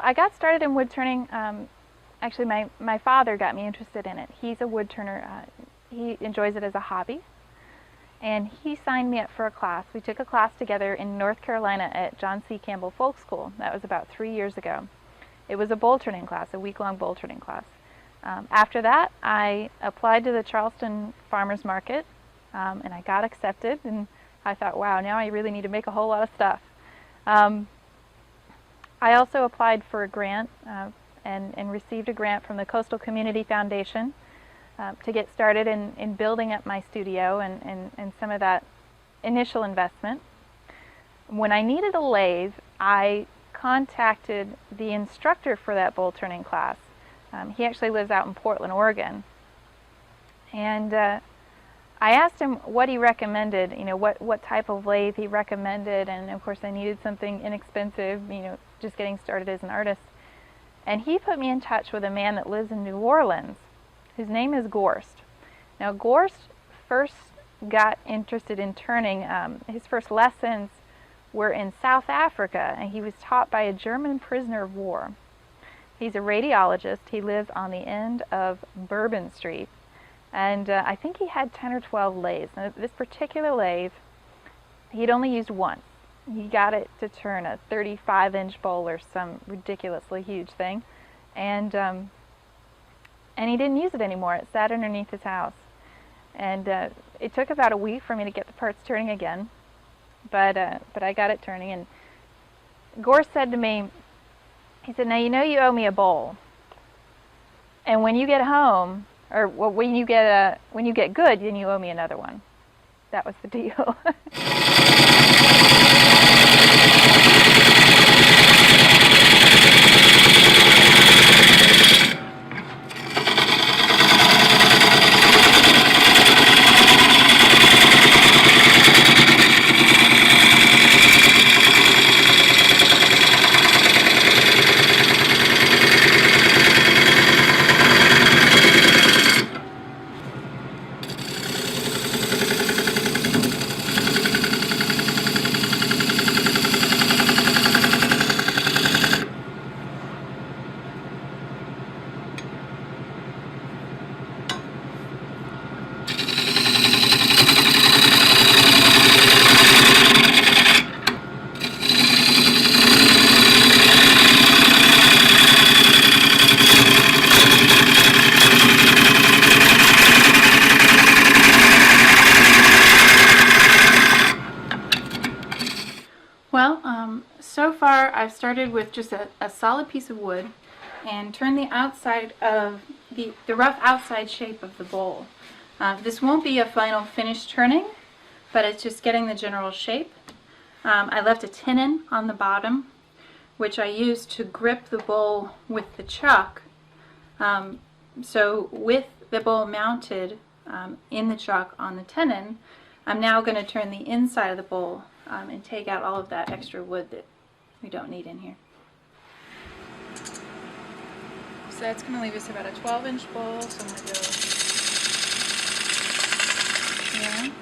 I got started in wood turning. Actually, my father got me interested in it. He's a wood turner. He enjoys it as a hobby. And he signed me up for a class. We took a class together in North Carolina at John C. Campbell Folk School. That was about 3 years ago. It was a bowl turning class, a week-long bowl turning class. After that, I applied to the Charleston Farmers Market, and I got accepted. And I thought, wow, now I really need to make a whole lot of stuff. I also applied for a grant and received a grant from the Coastal Community Foundation to get started in building up my studio and some of that initial investment. When I needed a lathe, I contacted the instructor for that bowl turning class. He actually lives out in Portland, Oregon. And I asked him what he recommended, what type of lathe he recommended, and of course I needed something inexpensive, just getting started as an artist. And he put me in touch with a man that lives in New Orleans. His name is Gorst. Now Gorst first got interested in turning, his first lessons were in South Africa, and he was taught by a German prisoner of war. He's a radiologist. He lives on the end of Bourbon Street, and I think he had 10 or 12 lathes. Now, this particular lathe, he'd only used once. He got it to turn a 35-inch bowl or some ridiculously huge thing, and he didn't use it anymore. It sat underneath his house. And it took about a week for me to get the parts turning again, but I got it turning. And Gore said to me, he said, now you owe me a bowl. And when you get home, or when you get good, then you owe me another one. That was the deal. So far I've started with just a solid piece of wood and turned the outside of the rough outside shape of the bowl. This won't be a final finished turning, but it's just getting the general shape. I left a tenon on the bottom, which I used to grip the bowl with the chuck. So with the bowl mounted in the chuck on the tenon, I'm now going to turn the inside of the bowl and take out all of that extra wood that we don't need in here. So that's going to leave us about a 12-inch bowl, so I'm going to go here.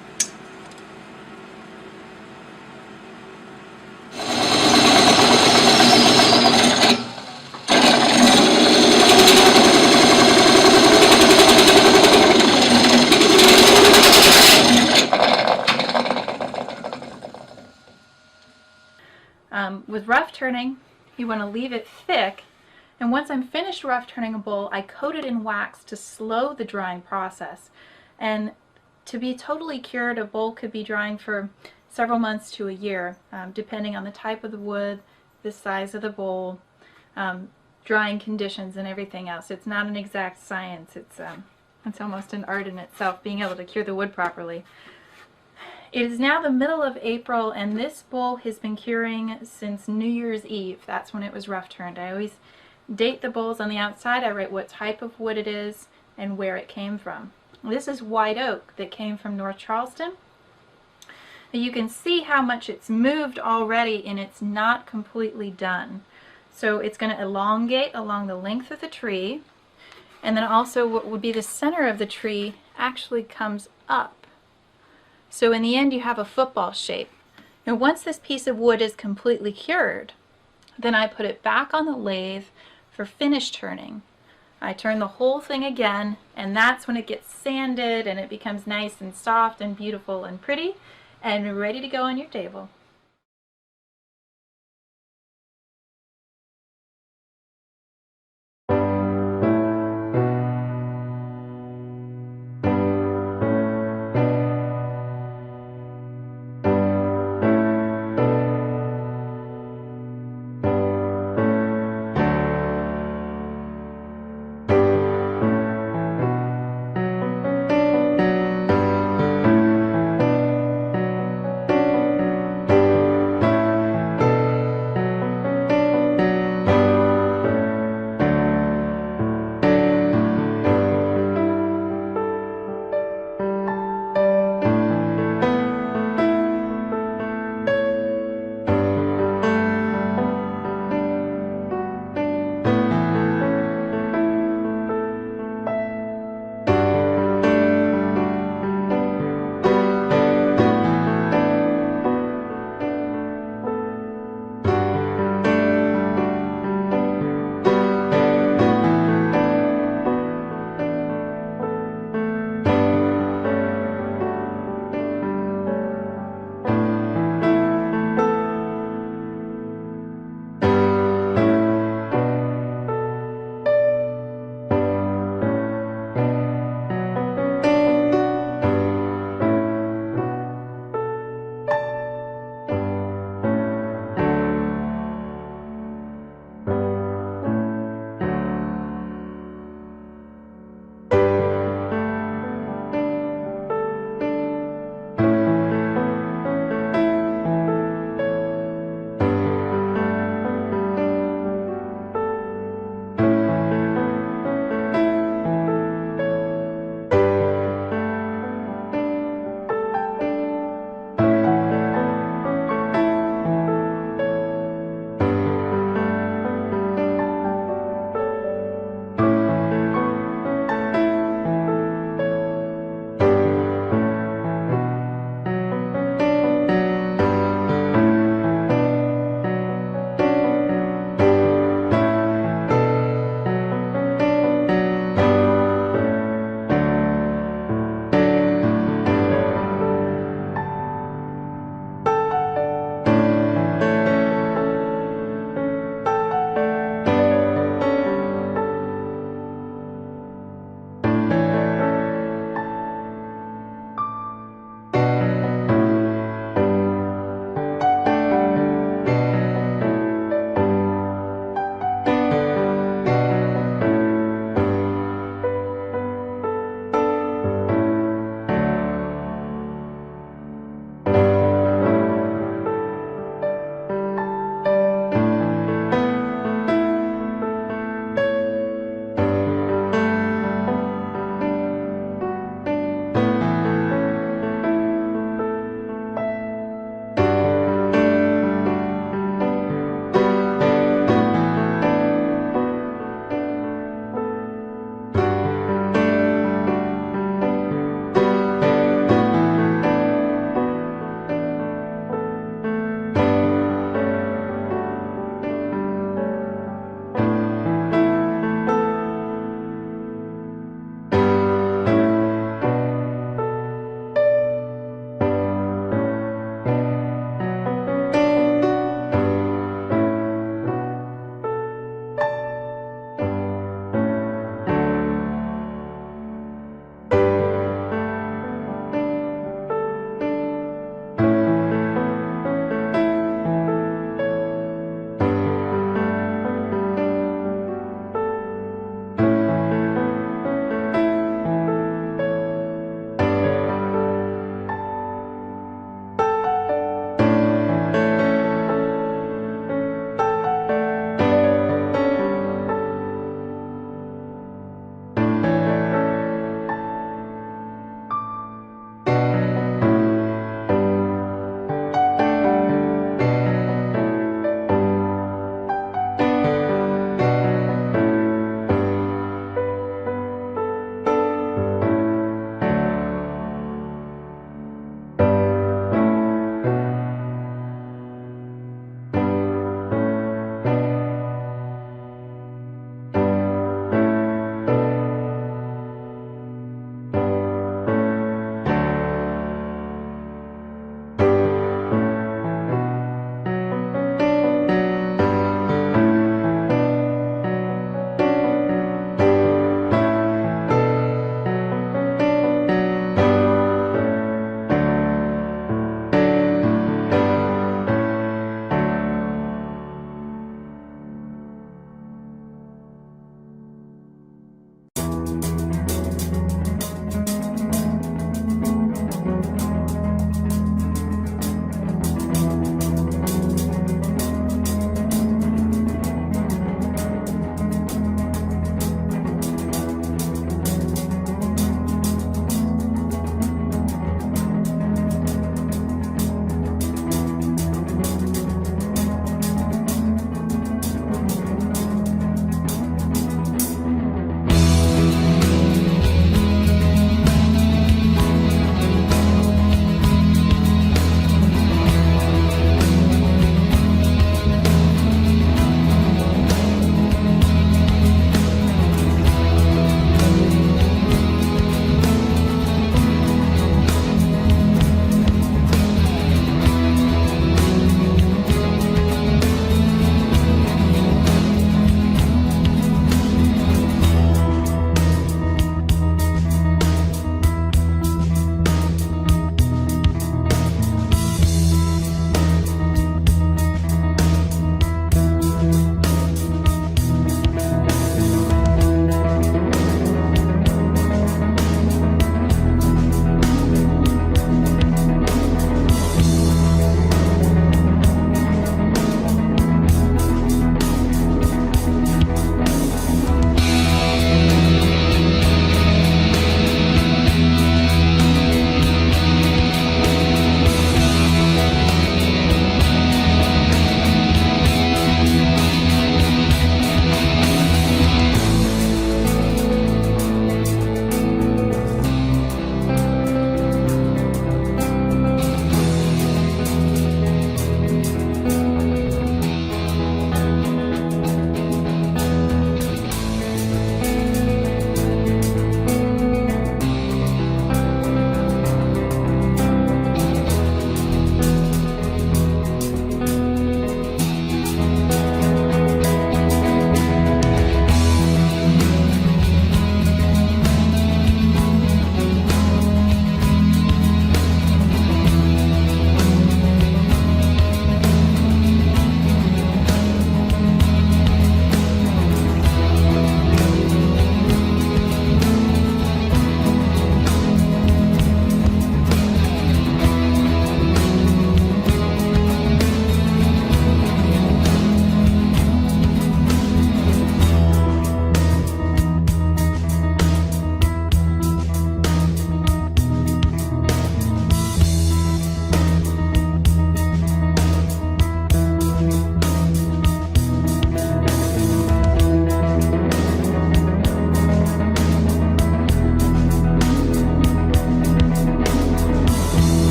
With rough turning, you want to leave it thick, and once I'm finished rough turning a bowl, I coat it in wax to slow the drying process. And to be totally cured, a bowl could be drying for several months to a year, depending on the type of the wood, the size of the bowl, drying conditions, and everything else. It's not an exact science. It's almost an art in itself, being able to cure the wood properly. It is now the middle of April, and this bowl has been curing since New Year's Eve. That's when it was rough turned. I always date the bowls on the outside. I write what type of wood it is and where it came from. This is white oak that came from North Charleston. You can see how much it's moved already, and it's not completely done. So it's going to elongate along the length of the tree, and then also what would be the center of the tree actually comes up. So in the end you have a football shape. Now once this piece of wood is completely cured, Then I put it back on the lathe for finish turning. I turn the whole thing again, and that's when it gets sanded and it becomes nice and soft and beautiful and pretty and ready to go on your table.